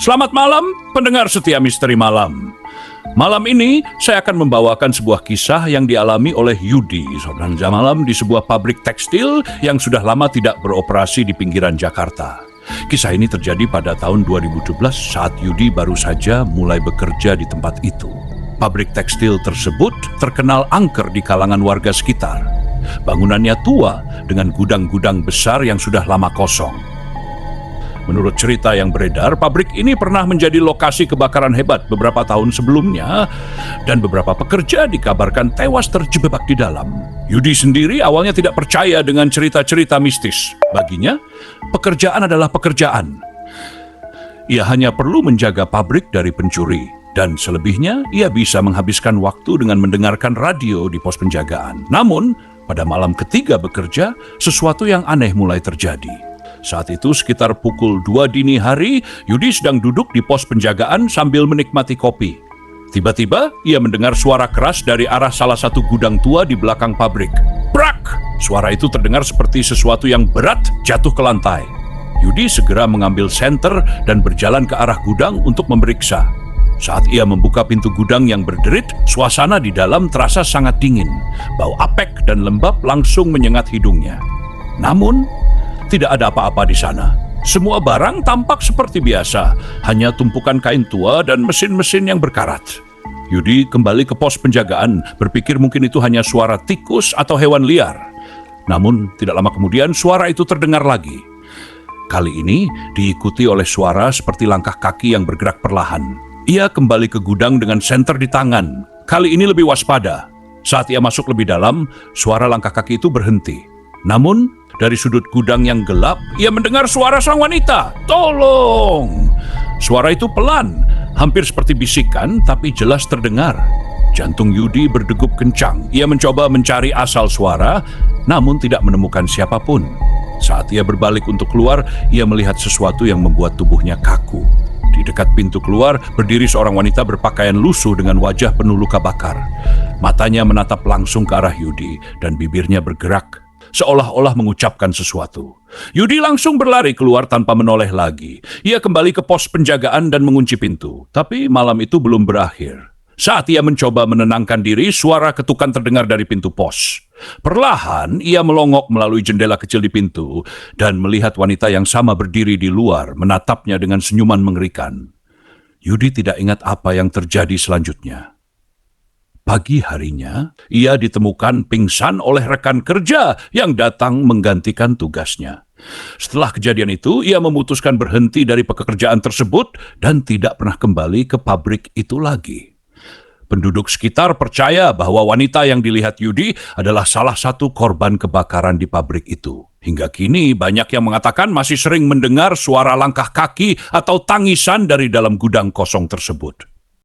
Selamat malam, pendengar setia Misteri Malam. Malam ini, saya akan membawakan sebuah kisah yang dialami oleh Yudi, seorang malam di sebuah pabrik tekstil yang sudah lama tidak beroperasi di pinggiran Jakarta. Kisah ini terjadi pada tahun 2017 saat Yudi baru saja mulai bekerja di tempat itu. Pabrik tekstil tersebut terkenal angker di kalangan warga sekitar. Bangunannya tua dengan gudang-gudang besar yang sudah lama kosong. Menurut cerita yang beredar, pabrik ini pernah menjadi lokasi kebakaran hebat beberapa tahun sebelumnya dan beberapa pekerja dikabarkan tewas terjebak di dalam. Yudi sendiri awalnya tidak percaya dengan cerita-cerita mistis. Baginya, pekerjaan adalah pekerjaan. Ia hanya perlu menjaga pabrik dari pencuri dan selebihnya ia bisa menghabiskan waktu dengan mendengarkan radio di pos penjagaan. Namun, pada malam ketiga bekerja, sesuatu yang aneh mulai terjadi. Saat itu sekitar pukul 2 dini hari, Yudi sedang duduk di pos penjagaan sambil menikmati kopi. Tiba-tiba, ia mendengar suara keras dari arah salah satu gudang tua di belakang pabrik. Brak! Suara itu terdengar seperti sesuatu yang berat jatuh ke lantai. Yudi segera mengambil senter dan berjalan ke arah gudang untuk memeriksa. Saat ia membuka pintu gudang yang berderit, suasana di dalam terasa sangat dingin. Bau apek dan lembab langsung menyengat hidungnya. Namun, tidak ada apa-apa di sana. Semua barang tampak seperti biasa, hanya tumpukan kain tua dan mesin-mesin yang berkarat. Yudi kembali ke pos penjagaan, berpikir mungkin itu hanya suara tikus atau hewan liar. Namun, tidak lama kemudian suara itu terdengar lagi. Kali ini diikuti oleh suara seperti langkah kaki yang bergerak perlahan. Ia kembali ke gudang dengan senter di tangan. Kali ini lebih waspada. Saat ia masuk lebih dalam, suara langkah kaki itu berhenti. Namun, dari sudut gudang yang gelap, ia mendengar suara sang wanita. Tolong! Suara itu pelan, hampir seperti bisikan, tapi jelas terdengar. Jantung Yudi berdegup kencang. Ia mencoba mencari asal suara, namun tidak menemukan siapapun. Saat ia berbalik untuk keluar, ia melihat sesuatu yang membuat tubuhnya kaku. Di dekat pintu keluar, berdiri seorang wanita berpakaian lusuh dengan wajah penuh luka bakar. Matanya menatap langsung ke arah Yudi, dan bibirnya bergerak seolah-olah mengucapkan sesuatu. Yudi langsung berlari keluar tanpa menoleh lagi. Ia kembali ke pos penjagaan dan mengunci pintu. Tapi malam itu belum berakhir. Saat ia mencoba menenangkan diri, suara ketukan terdengar dari pintu pos. Perlahan, ia melongok melalui jendela kecil di pintu dan melihat wanita yang sama berdiri di luar, menatapnya dengan senyuman mengerikan. Yudi tidak ingat apa yang terjadi selanjutnya. Pagi harinya, ia ditemukan pingsan oleh rekan kerja yang datang menggantikan tugasnya. Setelah kejadian itu, ia memutuskan berhenti dari pekerjaan tersebut dan tidak pernah kembali ke pabrik itu lagi. Penduduk sekitar percaya bahwa wanita yang dilihat Yudi adalah salah satu korban kebakaran di pabrik itu. Hingga kini, banyak yang mengatakan masih sering mendengar suara langkah kaki atau tangisan dari dalam gudang kosong tersebut.